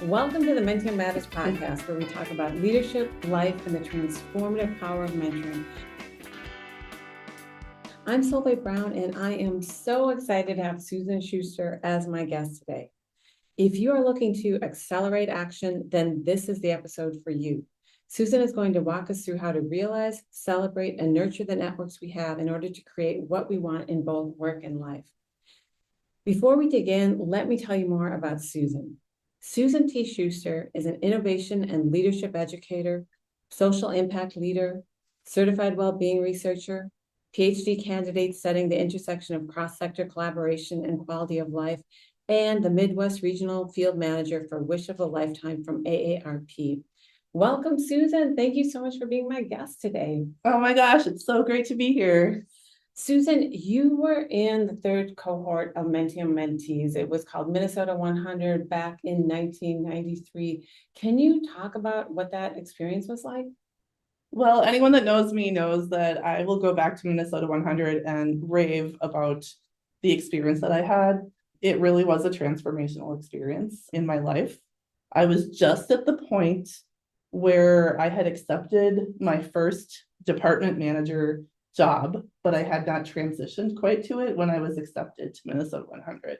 Welcome to the Menttium Matters podcast, where we talk about leadership, life, and the transformative power of mentoring. I'm Solveig Brown, and I am so excited to have Susan Schuster as my guest today. If you are looking to accelerate action, then this is the episode for you. Susan is going to walk us through how to realize, celebrate, and nurture the networks we have in order to create what we want in both work and life. Before we dig in, let me tell you more about Susan. Susan T. Schuster is an innovation and leadership educator, social impact leader, certified well-being researcher, PhD candidate studying the intersection of cross-sector collaboration and quality of life, and the Midwest Regional Field Manager for Wish of a Lifetime from AARP. Welcome, Susan. Thank you so much for being my guest today. Oh my gosh, it's so great to be here. Susan, you were in the third cohort of Menttium mentees. It was called Minnesota 100 back in 1993. Can you talk about what that experience was like? Well, anyone that knows me knows that I will go back to Minnesota 100 and rave about the experience that I had. It really was a transformational experience in my life. I was just at the point where I had accepted my first department manager job, but I had not transitioned quite to it when I was accepted to Minnesota 100.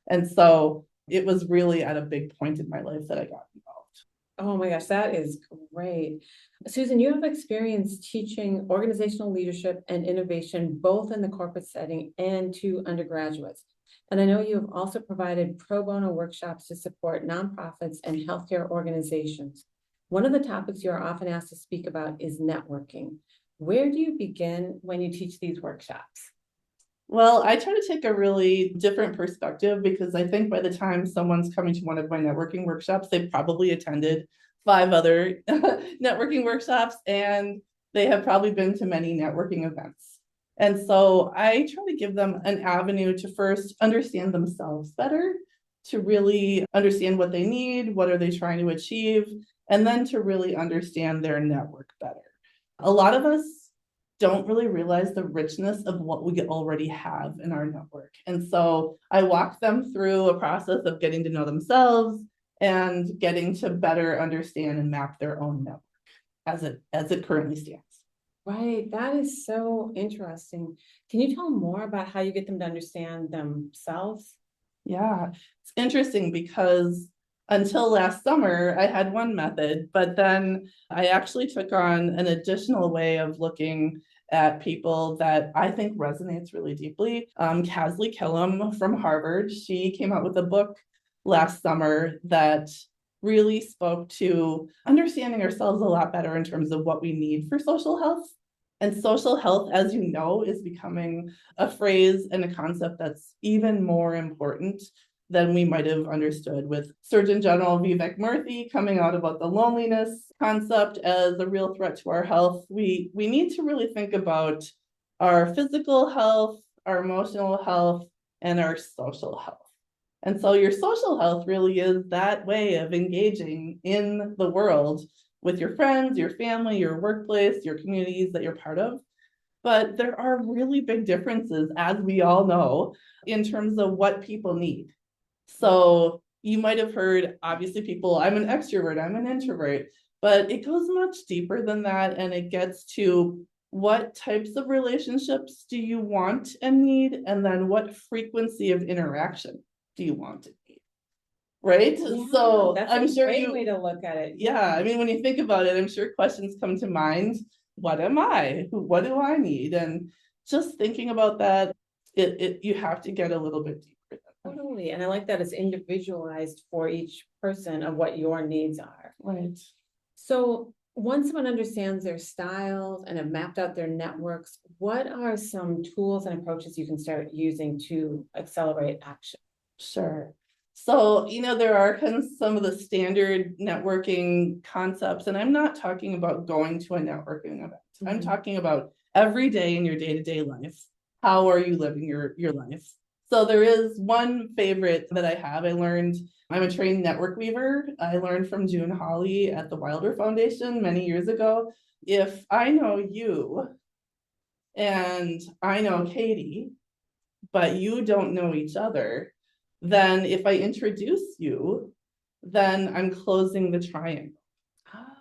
And so it was really at a big point in my life that I got involved. Oh my gosh, that is great. Susan, you have experience teaching organizational leadership and innovation, both in the corporate setting and to undergraduates. And I know you have also provided pro bono workshops to support nonprofits and healthcare organizations. One of the topics you are often asked to speak about is networking. Where do you begin when you teach these workshops? Well, I try to take a really different perspective because I think by the time someone's coming to one of my networking workshops, they've probably attended 5 other networking workshops and they have probably been to many networking events. And so I try to give them an avenue to first understand themselves better, to really understand what they need, what are they trying to achieve, and then to really understand their network better. A lot of us don't really realize the richness of what we already have in our network. And so I walk them through a process of getting to know themselves and getting to better understand and map their own network as it currently stands. Right, that is so interesting. Can you tell more about how you get them to understand themselves? Yeah, it's interesting because until last summer, I had one method, but then I actually took on an additional way of looking at people that I think resonates really deeply. Casley Killam from Harvard, she came out with a book last summer that really spoke to understanding ourselves a lot better in terms of what we need for social health. And social health, as you know, is becoming a phrase and a concept that's even more important than we might have understood, with Surgeon General Vivek Murthy coming out about the loneliness concept as a real threat to our health. We need to really think about our physical health, our emotional health, and our social health. And so your social health really is that way of engaging in the world with your friends, your family, your workplace, your communities that you're part of. But there are really big differences, as we all know, in terms of what people need. So you might have heard, obviously, people, I'm an extrovert, I'm an introvert, but it goes much deeper than that. And it gets to what types of relationships do you want and need? And then what frequency of interaction do you want and need? Right? Yeah, So that's I'm a sure great way to look at it. yeah, I mean, when you think about it, I'm sure questions come to mind. What am I? What do I need? And just thinking about that, you have to get a little bit deeper than that. Totally. And I like that it's individualized for each person of what your needs are. Right. So once someone understands their styles and have mapped out their networks, what are some tools and approaches you can start using to accelerate action? Sure. So, there are kind of some of the standard networking concepts, and I'm not talking about going to a networking event. I'm talking about every day in your day-to-day life. How are you living your life? So there is one favorite that I have. I'm a trained network weaver. I learned from June Hawley at the Wilder Foundation many years ago. If I know you and I know Katie, but you don't know each other, then if I introduce you, then I'm closing the triangle.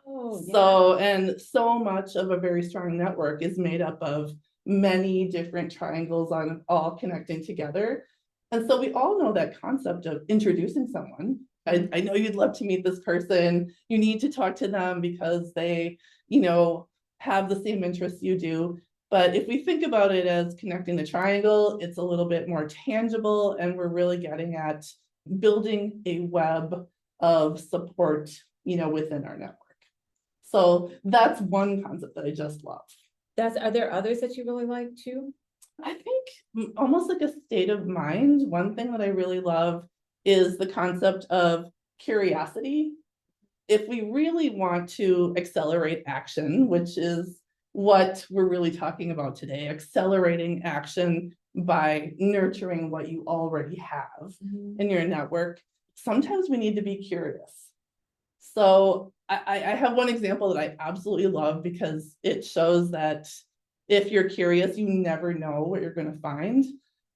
Oh, yeah. And so much of a very strong network is made up of many different triangles on all connecting together. And so we all know that concept of introducing someone. I know you'd love to meet this person. You need to talk to them because they, have the same interests you do. But if we think about it as connecting the triangle, it's a little bit more tangible, and we're really getting at building a web of support, within our network. So that's one concept that I just love. Are there others that you really like too? I think almost like a state of mind. One thing that I really love is the concept of curiosity. If we really want to accelerate action, which is what we're really talking about today, accelerating action by nurturing what you already have in your network, sometimes we need to be curious. So I have one example that I absolutely love because it shows that if you're curious, you never know what you're going to find.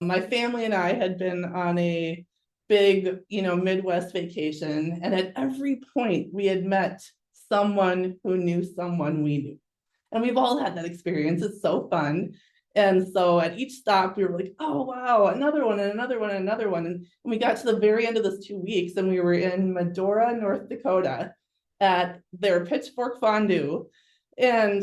My family and I had been on a big, Midwest vacation, and at every point we had met someone who knew someone we knew. And we've all had that experience. It's so fun. And so at each stop, we were like, oh, wow, another one, and another one, and another one. And we got to the very end of this 2 weeks, and we were in Medora, North Dakota at their pitchfork fondue. And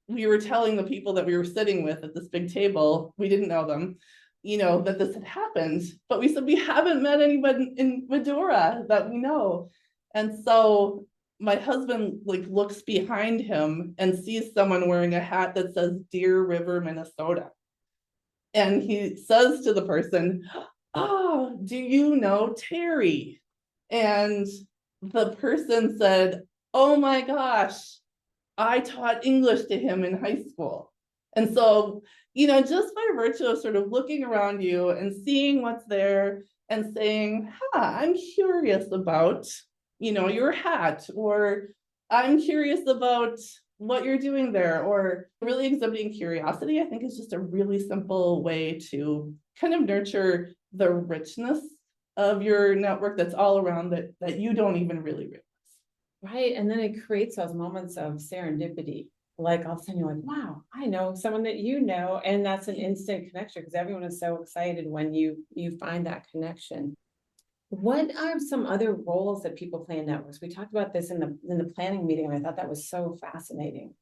we were telling the people that we were sitting with at this big table, we didn't know them, that this had happened. But we said, we haven't met anyone in Medora that we know. And so my husband looks behind him and sees someone wearing a hat that says Deer River, Minnesota. And he says to the person, oh, do you know Terry? And the person said, oh my gosh, I taught English to him in high school. And so, just by virtue of sort of looking around you and seeing what's there and saying, I'm curious about, your hat, or I'm curious about what you're doing there, or really exhibiting curiosity, I think is just a really simple way to kind of nurture the richness of your network that's all around that you don't even really realize. Right. And then it creates those moments of serendipity. Like all of a sudden you're like, wow, I know someone that and that's an instant connection because everyone is so excited when you find that connection. What are some other roles that people play in networks? We talked about this in the planning meeting, and I thought that was so fascinating.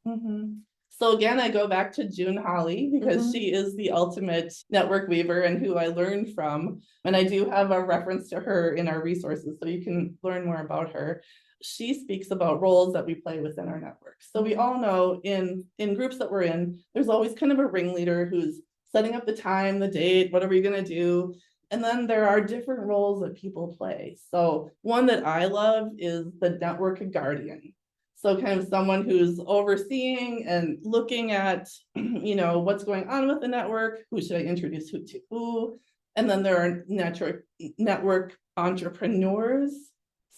So again, I go back to June Holly because she is the ultimate network weaver and who I learned from. And I do have a reference to her in our resources, so you can learn more about her. She speaks about roles that we play within our network. So we all know in groups that we're in, there's always kind of a ringleader who's setting up the time, the date, what are we going to do? And then there are different roles that people play. So one that I love is the network guardian. So kind of someone who's overseeing and looking at, what's going on with the network, who should I introduce who to who? And then there are network entrepreneurs.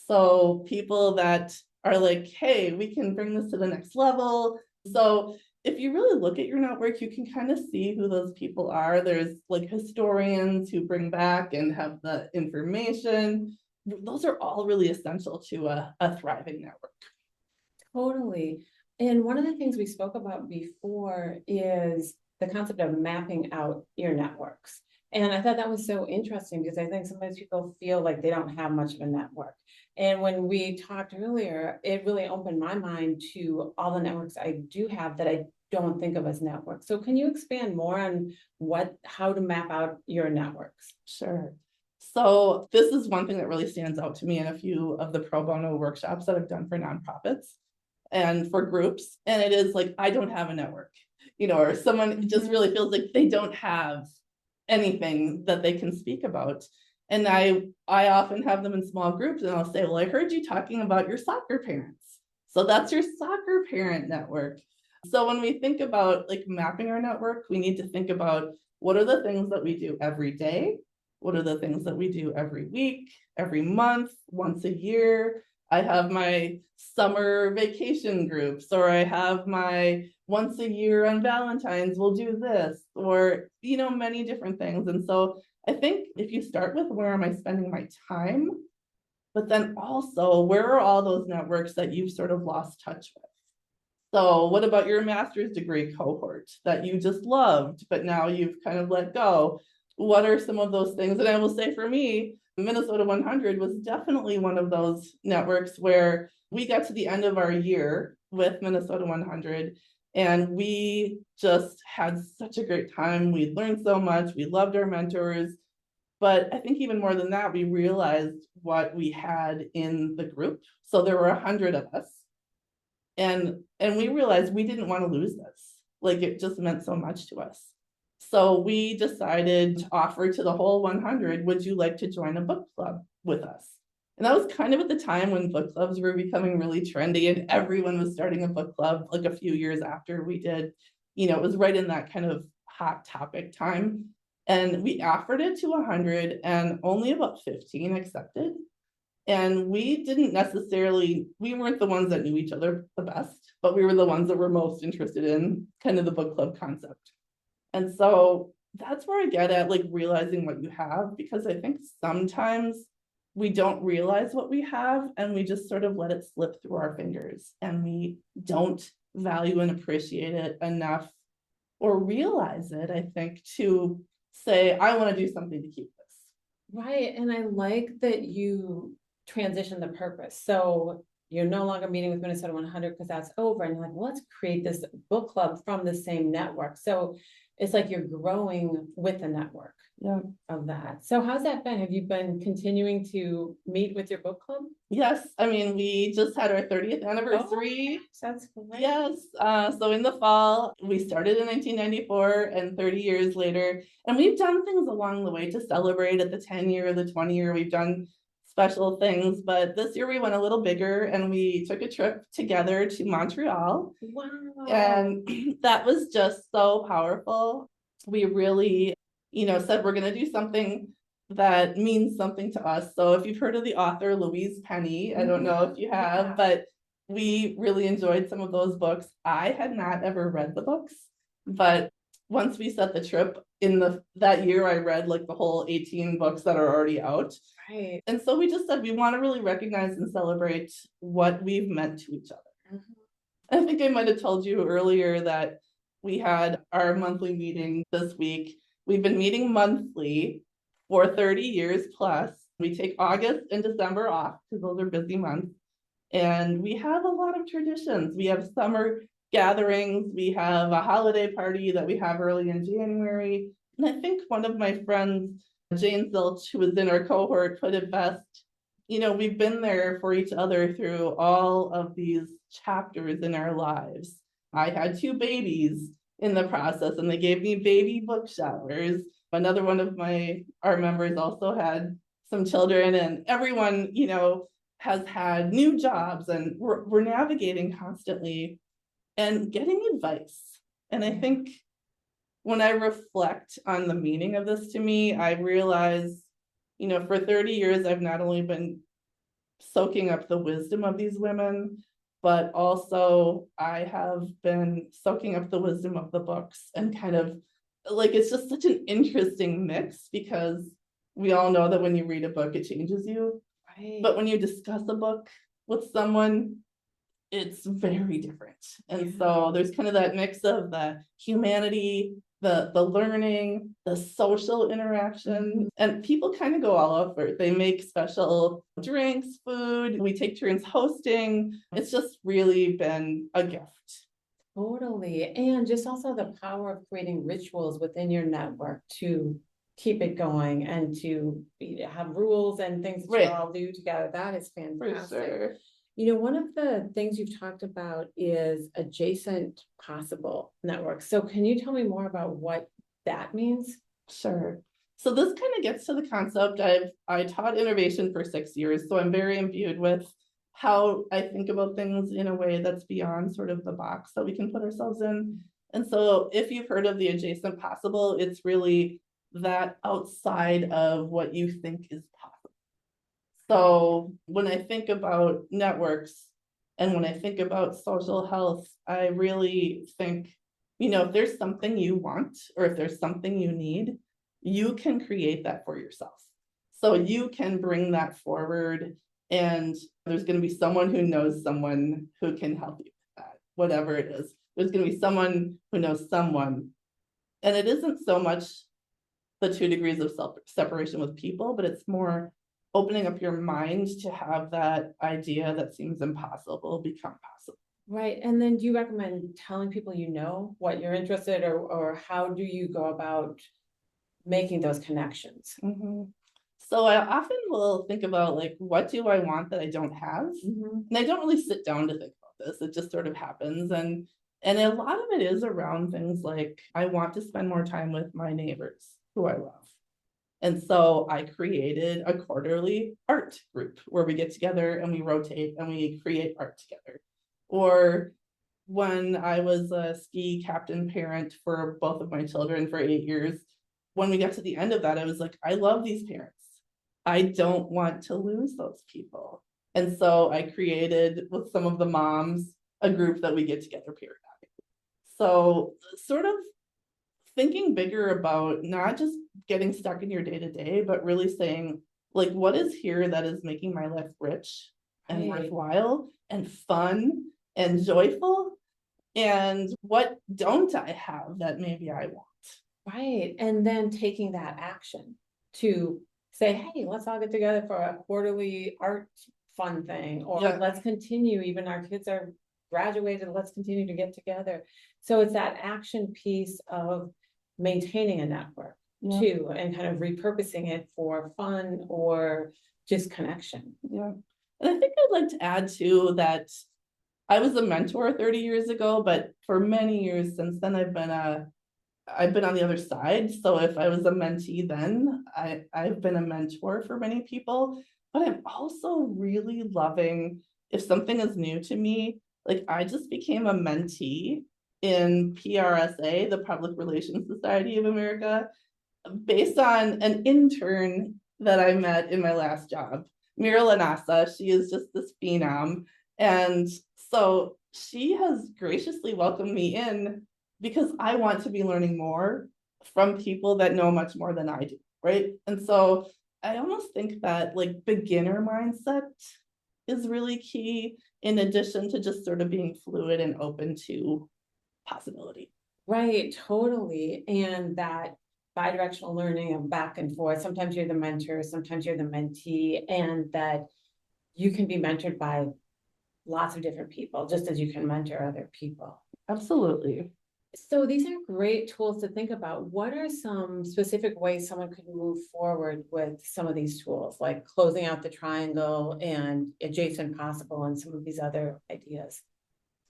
So people that are like, hey, we can bring this to the next level. So if you really look at your network, you can kind of see who those people are. There's historians who bring back and have the information. Those are all really essential to a thriving network. Totally. And one of the things we spoke about before is the concept of mapping out your networks. And I thought that was so interesting because I think sometimes people feel like they don't have much of a network. And when we talked earlier, it really opened my mind to all the networks I do have that I don't think of as networks. So can you expand more on how to map out your networks? Sure. So this is one thing that really stands out to me in a few of the pro bono workshops that I've done for nonprofits and for groups. And it is like, I don't have a network, or someone just really feels like they don't have anything that they can speak about. And I often have them in small groups and I'll say, well, I heard you talking about your soccer parents. So that's your soccer parent network. So when we think about mapping our network, we need to think about what are the things that we do every day? What are the things that we do every week, every month, once a year? I have my summer vacation groups, or I have my once a year on Valentine's, we'll do this, or, many different things. And so I think if you start with where am I spending my time, But then also, where are all those networks that you've sort of lost touch with? So what about your master's degree cohort that you just loved, but now you've kind of let go? What are some of those things? And I will say for me, Minnesota 100 was definitely one of those networks where we got to the end of our year with Minnesota 100 and we just had such a great time. We learned so much. We loved our mentors. But I think even more than that, we realized what we had in the group. So there were 100 of us. And we realized we didn't want to lose this. Like it just meant so much to us. So we decided to offer to the whole 100, would you like to join a book club with us? And that was kind of at the time when book clubs were becoming really trendy and everyone was starting a book club like a few years after we did. It was right in that kind of hot topic time. And we offered it to 100 and only about 15 accepted. And we weren't the ones that knew each other the best, but we were the ones that were most interested in kind of the book club concept. And so that's where I get at like realizing what you have, because I think sometimes we don't realize what we have and we just sort of let it slip through our fingers and we don't value and appreciate it enough or realize it, I think, to say, I want to do something to keep this. Right. And I like that you transition the purpose. So you're no longer meeting with Minnesota 100 because that's over. And you're like, well, let's create this book club from the same network. So it's like you're growing with the network of that. So how's that been? Have you been continuing to meet with your book club? Yes. I mean, we just had our 30th anniversary. Oh, that's great. Yes. So in the fall, we started in 1994 and 30 years later, and we've done things along the way to celebrate at the 10-year, the 20-year, we've done special things, but this year we went a little bigger and we took a trip together to Montreal. Wow. And that was just so powerful. We really, said we're going to do something that means something to us. So if you've heard of the author Louise Penny, I don't know if you have, but we really enjoyed some of those books. I had not ever read the books, but once we set the trip that year, I read like the whole 18 books that are already out. Right. And so we just said we want to really recognize and celebrate what we've meant to each other. I think I might have told you earlier that we had our monthly meeting this week. We've been meeting monthly for 30 years plus. We take August and December off because those are busy months. And we have a lot of traditions. We have summer gatherings. We have a holiday party that we have early in January. And I think one of my friends, Jane Zilch, who was in our cohort, put it best. We've been there for each other through all of these chapters in our lives. I had 2 babies in the process and they gave me baby book showers. Another one of our members also had some children, and everyone, has had new jobs, and we're navigating constantly and getting advice. And I think when I reflect on the meaning of this to me, I realize, for 30 years, I've not only been soaking up the wisdom of these women, but also I have been soaking up the wisdom of the books, and kind of like, it's just such an interesting mix, because we all know that when you read a book, it changes you. Right. But when you discuss a book with someone, it's very different. And so there's kind of that mix of the humanity, the learning, the social interaction, and people kind of go all over. They make special drinks, food. We take turns hosting. It's just really been a gift. Totally. And just also the power of creating rituals within your network to keep it going and to have rules and things that you all do together. That is fantastic. For sure. One of the things you've talked about is adjacent possible networks. So can you tell me more about what that means? Sure. So this kind of gets to the concept. I taught innovation for 6 years, so I'm very imbued with how I think about things in a way that's beyond sort of the box that we can put ourselves in. And so if you've heard of the adjacent possible, it's really that outside of what you think is possible. So when I think about networks and when I think about social health, I really think, if there's something you want or if there's something you need, you can create that for yourself. So you can bring that forward And there's going to be someone who knows someone who can help you with that, whatever it is. There's going to be someone who knows someone. And it isn't so much the 2 degrees of separation with people, but it's more opening up your mind to have that idea that seems impossible become possible. Right. And then do you recommend telling people what you're interested or how do you go about making those connections? So I often will think about like, what do I want that I don't have? And I don't really sit down to think about this. It just sort of happens. And a lot of it is around things like, I want to spend more time with my neighbors who I love. And so I created a quarterly art group where we get together and we rotate and we create art together. Or when I was a ski captain parent for both of my children for 8 years, when we got to the end of that, I was like, I love these parents. I don't want to lose those people. And so I created with some of the moms a group that we get together periodically. So sort of thinking bigger about not just getting stuck in your day-to-day, but really saying, like, what is here that is making my life rich and worthwhile and fun and joyful? And what don't I have that maybe I want? Right. And then taking that action to say, hey, let's all get together for a quarterly art fun thing, or let's continue, even our kids are graduated, let's continue to get together. So it's that action piece of maintaining a network too, and kind of repurposing it for fun or just connection. Yeah. And I think I'd like to add too that I was a mentor 30 years ago, but for many years since then, I've been on the other side. So if I was a mentee then, I've been a mentor for many people, but I'm also really loving, if something is new to me, like I just became a mentee in PRSA, the Public Relations Society of America, based on an intern that I met in my last job, Mira Lanasa. She is just this phenom. And so she has graciously welcomed me in because I want to be learning more from people that know much more than I do, right? And so I almost think that like beginner mindset is really key, in addition to just sort of being fluid and open to possibility. Right, totally. And that bi-directional learning of back and forth. Sometimes you're the mentor, sometimes you're the mentee, and that you can be mentored by lots of different people, just as you can mentor other people. Absolutely. So these are great tools to think about. What are some specific ways someone could move forward with some of these tools, like closing out the triangle and adjacent possible and some of these other ideas?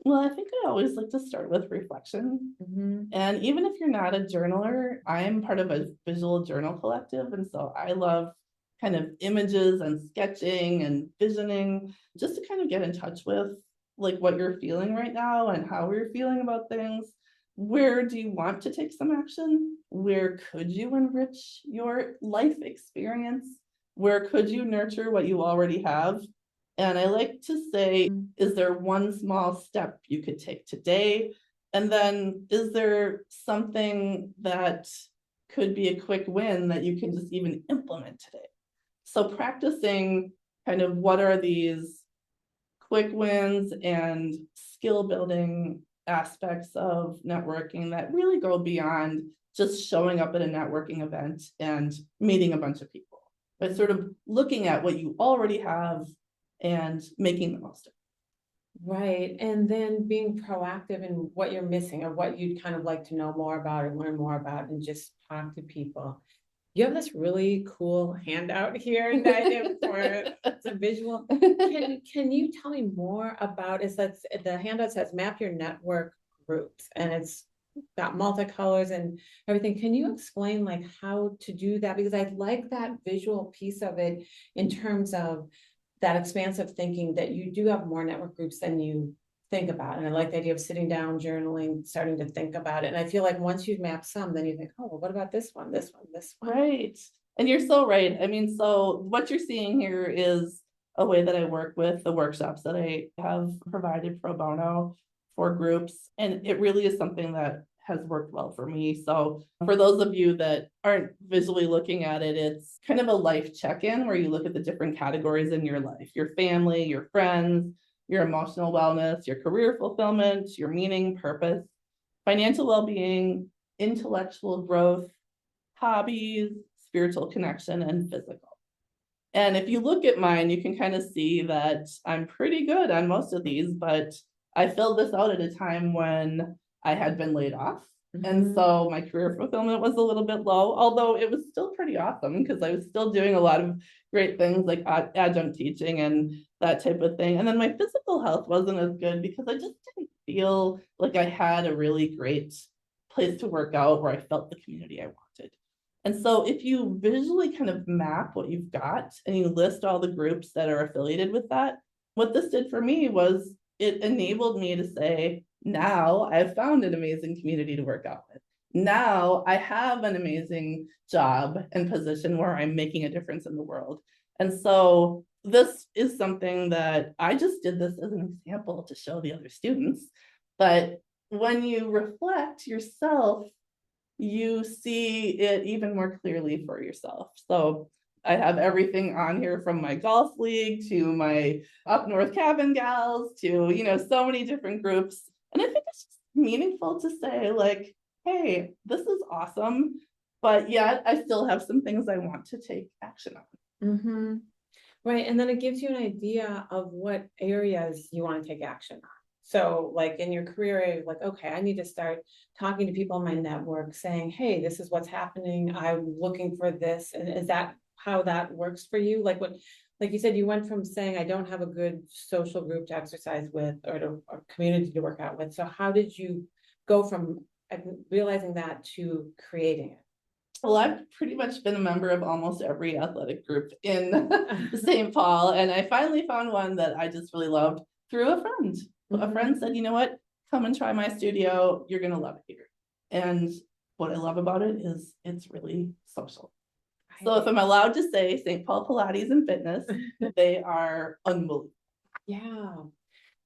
Well, I think I always like to start with reflection. And even if you're not a journaler, I'm part of a visual journal collective. And so I love kind of images and sketching and visioning, just to kind of get in touch with like what you're feeling right now and how you're feeling about things. Where do you want to take some action? Where could you enrich your life experience? Where could you nurture what you already have? And I like to say, is there one small step you could take today? And then is there something that could be a quick win that you can just even implement today? So practicing kind of what are these quick wins and skill building aspects of networking that really go beyond just showing up at a networking event and meeting a bunch of people, but sort of looking at what you already have and making the most of it. Right. And then being proactive in what you're missing or what you'd kind of like to know more about or learn more about, and just talk to people. You have this really cool handout here that for it's a visual. Can you tell me more about the handout says map your network groups, and it's got multicolors and everything. Can you explain like how to do that? Because I like that visual piece of it in terms of that expansive thinking, that you do have more network groups than you think about. And I like the idea of sitting down, journaling, starting to think about it. And I feel like once you've mapped some, then you think, oh, well, what about this one, this one, this one? Right. And you're so right. I mean, so what you're seeing here is a way that I work with the workshops that I have provided pro bono for groups. And it really is something that has worked well for me. So for those of you that aren't visually looking at it, it's kind of a life check-in where you look at the different categories in your life, your family, your friends, your emotional wellness, your career fulfillment, your meaning, purpose, financial well-being, intellectual growth, hobbies, spiritual connection, and physical. And if you look at mine, you can kind of see that I'm pretty good on most of these, but I filled this out at a time when I had been laid off. And so my career fulfillment was a little bit low, although it was still pretty awesome because I was still doing a lot of great things like adjunct teaching and that type of thing. And then my physical health wasn't as good because I just didn't feel like I had a really great place to work out where I felt the community I wanted. And so if you visually kind of map what you've got and you list all the groups that are affiliated with that, what this did for me was it enabled me to say, now I've found an amazing community to work out with. Now I have an amazing job and position where I'm making a difference in the world. And so this is something that I just did this as an example to show the other students. But when you reflect yourself, you see it even more clearly for yourself. So I have everything on here from my golf league to my up north cabin gals to, so many different groups. And I think it's just meaningful to say like, hey, this is awesome, but yet I still have some things I want to take action on. Right. And then it gives you an idea of what areas you want to take action on. So like in your career area, like, okay, I need to start talking to people in my network saying, hey, this is what's happening. I'm looking for this. And is that how that works for you? Like like you said, you went from saying, I don't have a good social group to exercise with or a community to work out with. So how did you go from realizing that to creating it? Well, I've pretty much been a member of almost every athletic group in St. Paul. And I finally found one that I just really loved through a friend. A friend said, you know what, come and try my studio. You're going to love it here. And what I love about it is it's really social. So if I'm allowed to say St. Paul Pilates and Fitness, they are unbelievable. Yeah.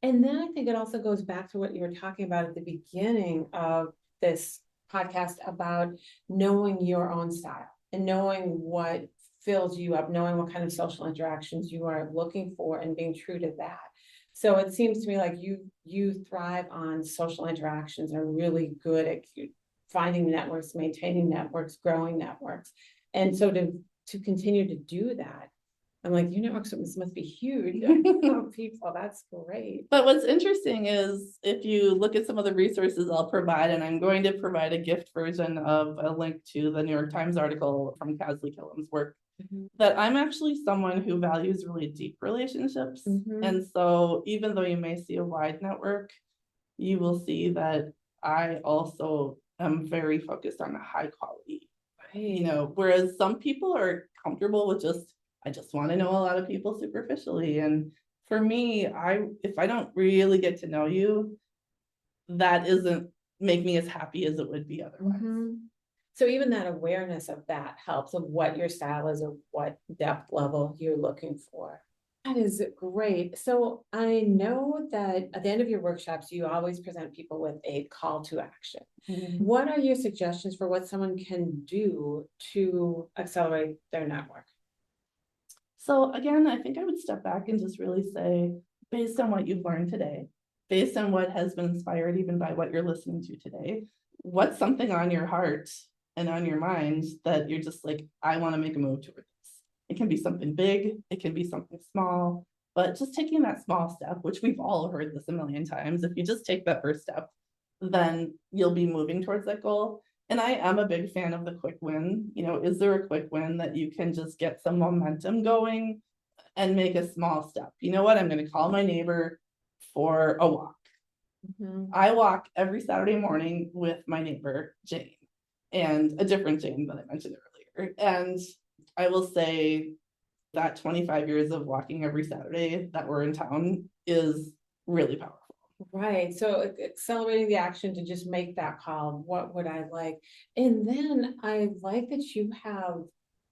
And then I think it also goes back to what you were talking about at the beginning of this podcast about knowing your own style and knowing what fills you up, knowing what kind of social interactions you are looking for and being true to that. So it seems to me like you thrive on social interactions and are really good at finding networks, maintaining networks, growing networks. And so to continue to do that, I'm like, your network must be huge. People, that's great. But what's interesting is if you look at some of the resources I'll provide, and I'm going to provide a gift version of a link to the New York Times article from Casley Killam's work, that I'm actually someone who values really deep relationships. And so even though you may see a wide network, you will see that I also am very focused on the high quality. Whereas some people are comfortable with I just want to know a lot of people superficially. And for me, if I don't really get to know you, that isn't make me as happy as it would be otherwise. So even that awareness of that helps of what your style is or what depth level you're looking for. That is great. So I know that at the end of your workshops, you always present people with a call to action. What are your suggestions for what someone can do to accelerate their network? So again, I think I would step back and just really say, based on what you've learned today, based on what has been inspired even by what you're listening to today, what's something on your heart and on your mind that you're just like, I want to make a move toward this. It can be something big, it can be something small, but just taking that small step, which we've all heard this a million times, if you just take that first step, then you'll be moving towards that goal. And I am a big fan of the quick win. Is there a quick win that you can just get some momentum going and make a small step? You know what? I'm going to call my neighbor for a walk. I walk every Saturday morning with my neighbor, Jane, and a different Jane that I mentioned earlier. And I will say that 25 years of walking every Saturday that we're in town is really powerful. Right. So accelerating the action to just make that call. What would I like? And then I like that you have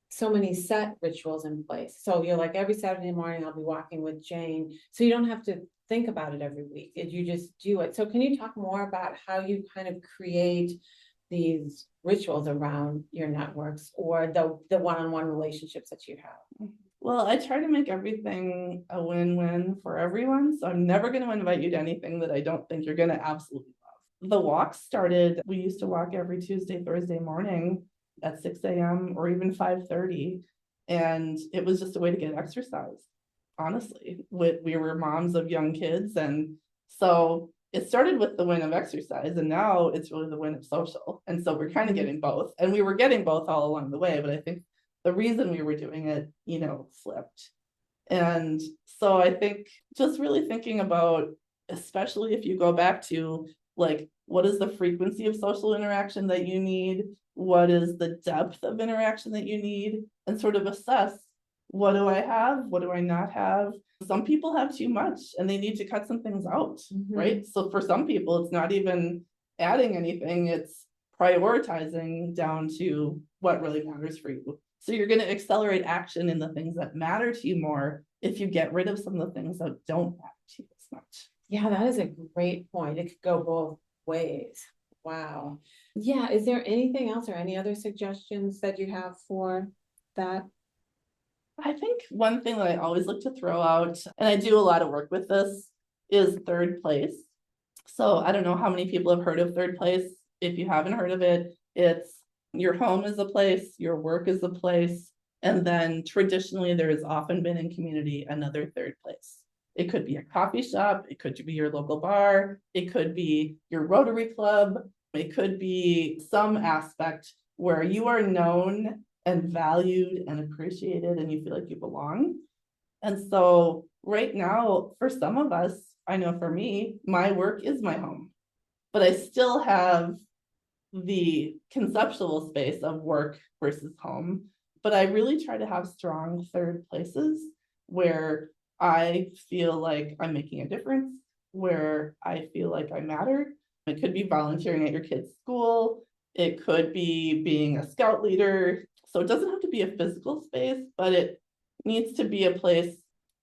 so many set rituals in place. So you're like, every Saturday morning I'll be walking with Jane. So you don't have to think about it every week. You just do it. So can you talk more about how you kind of create these rituals around your networks or the one-on-one relationships that you have? Well, I try to make everything a win-win for everyone. So I'm never going to invite you to anything that I don't think you're going to absolutely love. The walk started, we used to walk every Tuesday, Thursday morning at 6 a.m. or even 5:30. And it was just a way to get exercise, honestly. We were moms of young kids. And so it started with the win of exercise, and now it's really the win of social. And so we're kind of getting both. And we were getting both all along the way, but I think the reason we were doing it, flipped. And so I think just really thinking about, especially if you go back to like, what is the frequency of social interaction that you need? What is the depth of interaction that you need? And sort of assess, what do I have? What do I not have? Some people have too much and they need to cut some things out, right? So for some people, it's not even adding anything, it's prioritizing down to what really matters for you. So you're going to accelerate action in the things that matter to you more if you get rid of some of the things that don't matter to you as much. Yeah, that is a great point. It could go both ways. Wow. Yeah. Is there anything else or any other suggestions that you have for that? I think one thing that I always look to throw out, and I do a lot of work with this, is third place. So I don't know how many people have heard of third place. If you haven't heard of it, it's your home is a place, your work is a place, and then traditionally there has often been in community another third place. It could be a coffee shop, it could be your local bar, it could be your Rotary Club, it could be some aspect where you are known and valued and appreciated and you feel like you belong. And so right now, for some of us, I know for me, my work is my home, but I still have the conceptual space of work versus home. But I really try to have strong third places where I feel like I'm making a difference, where I feel like I matter. It could be volunteering at your kid's school. It could be being a scout leader. So it doesn't have to be a physical space, but it needs to be a place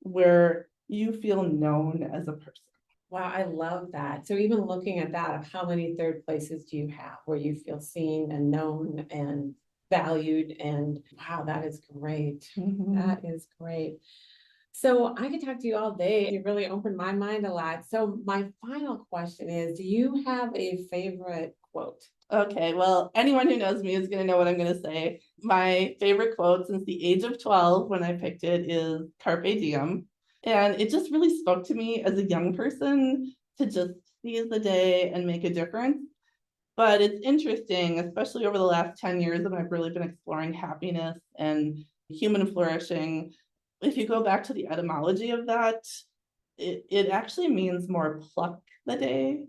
where you feel known as a person. Wow, I love that. So even looking at that, of how many third places do you have where you feel seen and known and valued? And wow, that is great. That is great. So I could talk to you all day. You really opened my mind a lot. So my final question is, do you have a favorite quote? Okay, well, anyone who knows me is going to know what I'm going to say. My favorite quote since the age of 12 when I picked it is Carpe Diem. And it just really spoke to me as a young person to just seize the day and make a difference. But it's interesting, especially over the last 10 years that I've really been exploring happiness and human flourishing. If you go back to the etymology of that, it actually means more pluck the day,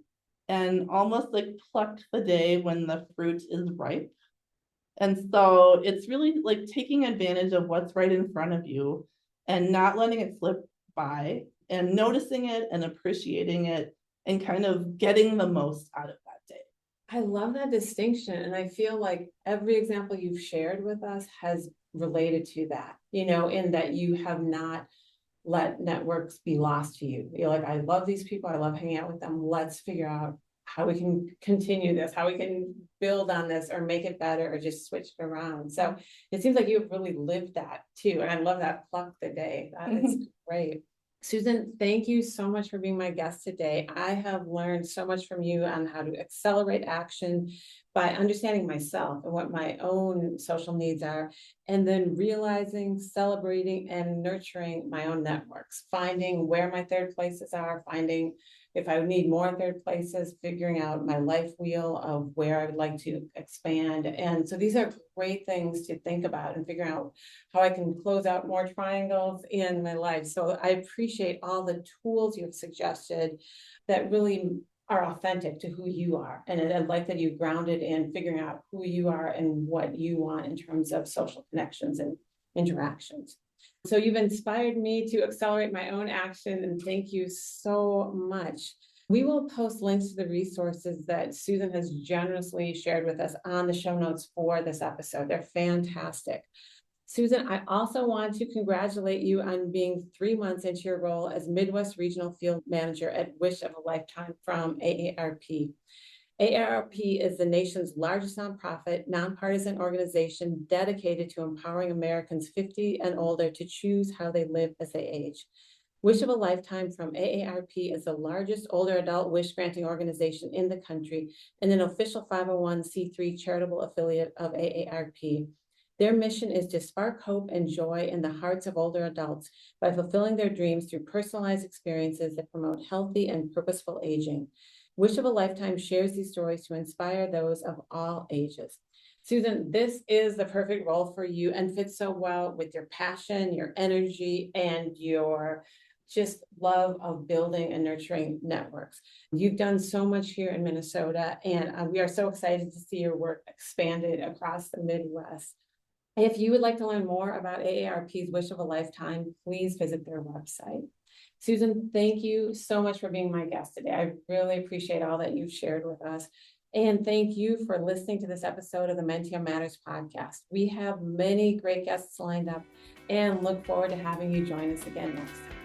and almost like pluck the day when the fruit is ripe. And so it's really like taking advantage of what's right in front of you and not letting it slip by and noticing it and appreciating it and kind of getting the most out of that day. I love that distinction. And I feel like every example you've shared with us has related to that, in that you have not let networks be lost to you. You're like, I love these people. I love hanging out with them. Let's figure out how we can continue this, how we can build on this or make it better or just switch it around. So it seems like you've really lived that too. And I love that pluck the day. That is great. Susan, thank you so much for being my guest today. I have learned so much from you on how to accelerate action by understanding myself and what my own social needs are, and then realizing, celebrating, and nurturing my own networks, finding where my third places are, finding if I need more third places, figuring out my life wheel of where I would like to expand. And so these are great things to think about and figuring out how I can close out more triangles in my life. So I appreciate all the tools you've suggested that really are authentic to who you are. And I like that you grounded in figuring out who you are and what you want in terms of social connections and interactions. So you've inspired me to accelerate my own action, and thank you so much. We will post links to the resources that Susan has generously shared with us on the show notes for this episode. They're fantastic. Susan, I also want to congratulate you on being 3 months into your role as Midwest Regional Field Manager at Wish of a Lifetime from AARP. AARP is the nation's largest nonprofit, nonpartisan organization dedicated to empowering Americans 50 and older to choose how they live as they age. Wish of a Lifetime from AARP is the largest older adult wish granting organization in the country and an official 501c3 charitable affiliate of AARP. Their mission is to spark hope and joy in the hearts of older adults by fulfilling their dreams through personalized experiences that promote healthy and purposeful aging. Wish of a Lifetime shares these stories to inspire those of all ages. Susan, this is the perfect role for you and fits so well with your passion, your energy, and your just love of building and nurturing networks. You've done so much here in Minnesota, and we are so excited to see your work expanded across the Midwest. If you would like to learn more about AARP's Wish of a Lifetime, please visit their website. Susan, thank you so much for being my guest today. I really appreciate all that you've shared with us. And thank you for listening to this episode of the Menttium Matters podcast. We have many great guests lined up and look forward to having you join us again next time.